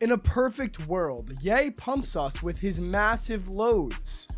In a perfect world, Ye pumps us with his massive loads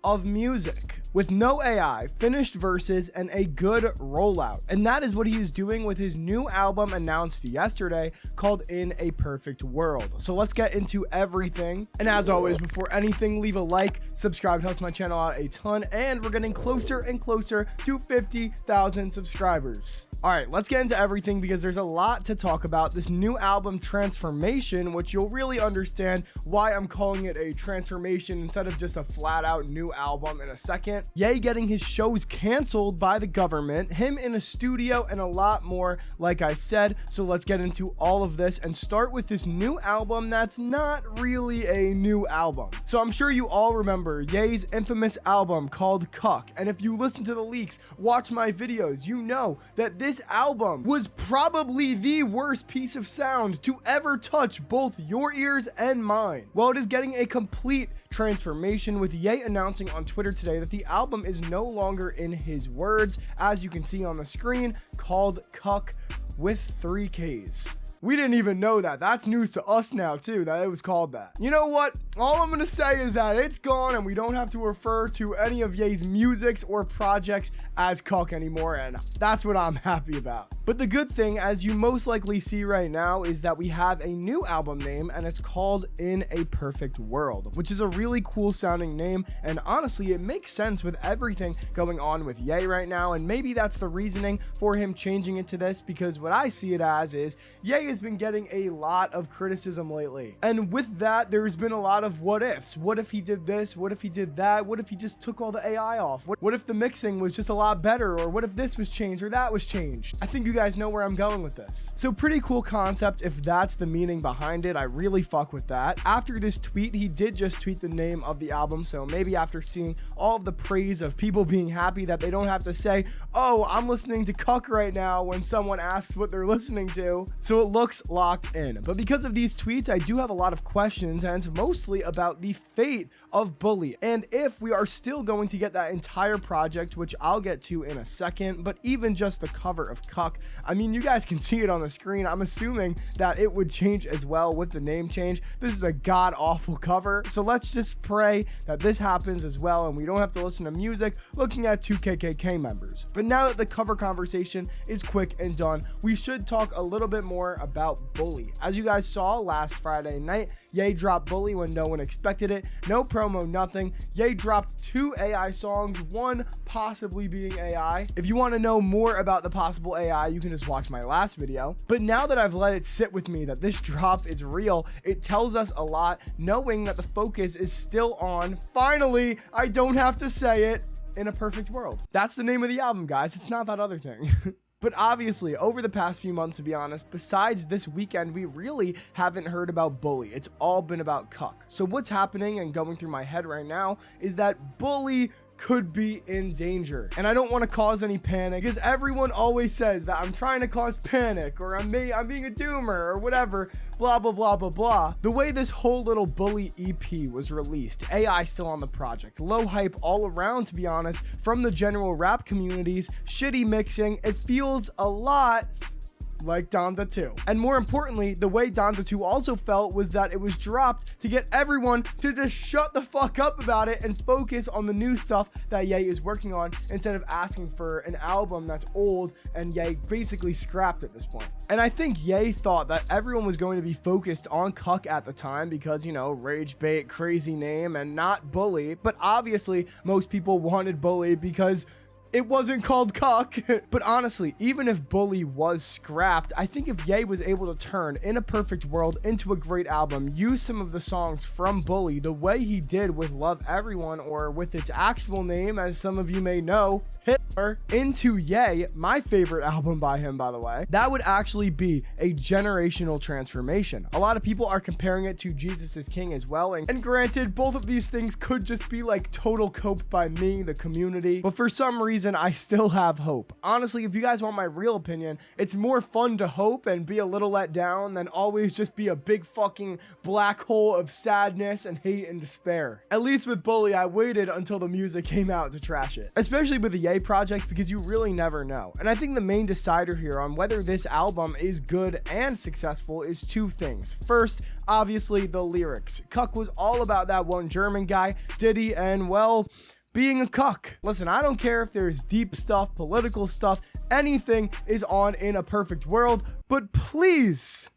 of music with no AI, finished verses, and a good rollout. And that is what he is doing with his new album announced yesterday called In a Perfect World. So let's get into everything. And as always, before anything, leave a like, subscribe, it helps my channel out a ton, and we're getting closer and closer to 50,000 subscribers. All right, let's get into everything because there's a lot to talk about. This new album Transformation, which you'll really understand why I'm calling it a transformation instead of just a flat out new album in a second. Ye getting his shows canceled by the government, him in a studio, and a lot more, like I said. So let's get into all of this and start with this new album that's not really a new album. So I'm sure you all remember Ye's infamous album called Cuck, and if you listen to the leaks, watch my videos, you know that this album was probably the worst piece of sound to ever touch both your ears and mine. Well, it is getting a complete transformation, with Ye announcing on Twitter today that the album is no longer, in his words, as you can see on the screen, called Cuck with 3 Ks. We didn't even know that. That's news to us now too, that it was called that. You know what? All I'm gonna say is that it's gone and we don't have to refer to any of Ye's musics or projects as Cuck anymore, and that's what I'm happy about. But the good thing, as you most likely see right now, is that we have a new album name and it's called In a Perfect World, which is a really cool sounding name, and honestly it makes sense with everything going on with Ye right now, and maybe that's the reasoning for him changing it to this, because what I see it as is Ye has been getting a lot of criticism lately, and with that there's been a lot of what ifs. What if he did this? What if he did that? What if he just took all the AI off? What if the mixing was just a lot better? Or what if this was changed or that was changed? I think you guys know where I'm going with this. So pretty cool concept if that's the meaning behind it. I really fuck with that. After this tweet, he did just tweet the name of the album, so maybe after seeing all of the praise of people being happy that they don't have to say, oh, I'm listening to Cuck right now when someone asks what they're listening to. So it looks locked in. But because of these tweets, I do have a lot of questions, and it's mostly about the fate of Bully and if we are still going to get that entire project, which I'll get to in a second. But even just the cover of Cuck, I mean, you guys can see it on the screen. I'm assuming that it would change as well with the name change. This is a god awful cover, so let's just pray that this happens as well and we don't have to listen to music looking at 2 KKK members. But now that the cover conversation is quick and done, we should talk a little bit more about Bully. As you guys saw last Friday night, Ye dropped Bully when no one expected it. No promo, nothing. Ye dropped 2 AI songs, one possibly being AI. If you want to know more about the possible AI, you can just watch my last video. But now that I've let it sit with me that this drop is real, it tells us a lot, knowing that the focus is still on, finally, I don't have to say it, In a Perfect World. That's the name of the album, guys. It's not that other thing. But obviously, over the past few months, to be honest, besides this weekend, we really haven't heard about Bully. It's all been about Cuck. So what's happening and going through my head right now is that Bully could be in danger. And I don't want to cause any panic, because everyone always says that I'm trying to cause panic, or I'm being a doomer, or whatever, blah, blah, blah, blah, blah. The way this whole little Bully EP was released, AI still on the project, low hype all around, to be honest, from the general rap communities, shitty mixing, it feels a lot like Donda 2. And more importantly, the way Donda 2 also felt was that it was dropped to get everyone to just shut the fuck up about it and focus on the new stuff that Ye is working on, instead of asking for an album that's old and Ye basically scrapped at this point. And I think Ye thought that everyone was going to be focused on Cuck at the time because, you know, rage bait, crazy name, and not Bully. But obviously most people wanted Bully because it wasn't called Cuck. But honestly, even if Bully was scrapped, I think if Ye was able to turn In a Perfect World into a great album, use some of the songs from Bully the way he did with Love Everyone, or with its actual name, as some of you may know, Hitler, into Ye, my favorite album by him, by the way, that would actually be a generational transformation. A lot of people are comparing it to Jesus is King as well, and granted, both of these things could just be like total cope by me, the community, but for some reason, reason, I still have hope. Honestly, if you guys want my real opinion, it's more fun to hope and be a little let down than always just be a big fucking black hole of sadness and hate and despair. At least with Bully, I waited until the music came out to trash it. Especially with the Ye project, because you really never know. And I think the main decider here on whether this album is good and successful is two things. First, obviously the lyrics. Cuck was all about that one German guy, Diddy, and well, being a cuck. Listen, I don't care if there's deep stuff, political stuff, anything is on In a Perfect World, but please,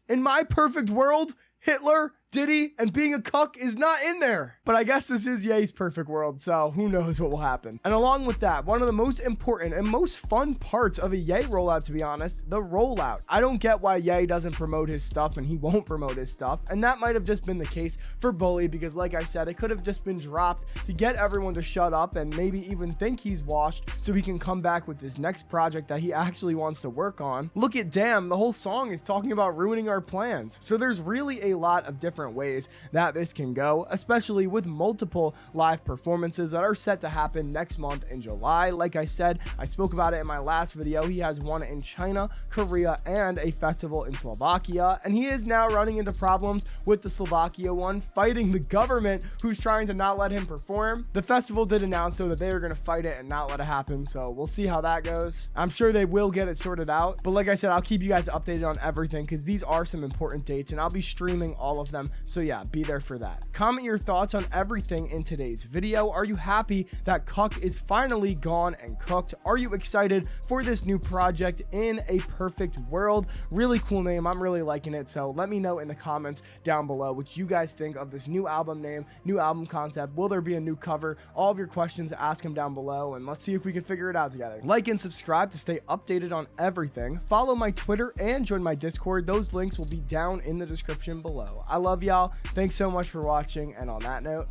in my perfect world, Hitler, Diddy, and being a cuck is not in there. But I guess this is Ye's perfect world, so who knows what will happen. And along with that, one of the most important and most fun parts of a Ye rollout, to be honest, the rollout. I don't get why Ye doesn't promote his stuff and he won't promote his stuff. And that might have just been the case for Bully because like I said, it could have just been dropped to get everyone to shut up and maybe even think he's washed so he can come back with this next project that he actually wants to work on. Look at Damn, the whole song is talking about ruining our plans. So there's really a lot of different ways that this can go, especially with multiple live performances that are set to happen next month in July. Like I said, I spoke about it in my last video. He has one in China, Korea, and a festival in Slovakia, and he is now running into problems with the Slovakia one, fighting the government who's trying to not let him perform. The festival did announce though that they are going to fight it and not let it happen, so we'll see how that goes. I'm sure they will get it sorted out, but like I said, I'll keep you guys updated on everything because these are some important dates and I'll be streaming all of them. So yeah, be there for that. Comment your thoughts on everything in today's video. Are you happy that Cuck is finally gone and cooked? Are you excited for this new project In a Perfect World? Really cool name. I'm really liking it. So let me know in the comments down below what you guys think of this new album name, new album concept. Will there be a new cover? All of your questions, ask them down below and let's see if we can figure it out together. Like and subscribe to stay updated on everything. Follow my Twitter and join my Discord. Those links will be down in the description below. I love y'all. Thanks so much for watching, and on that note,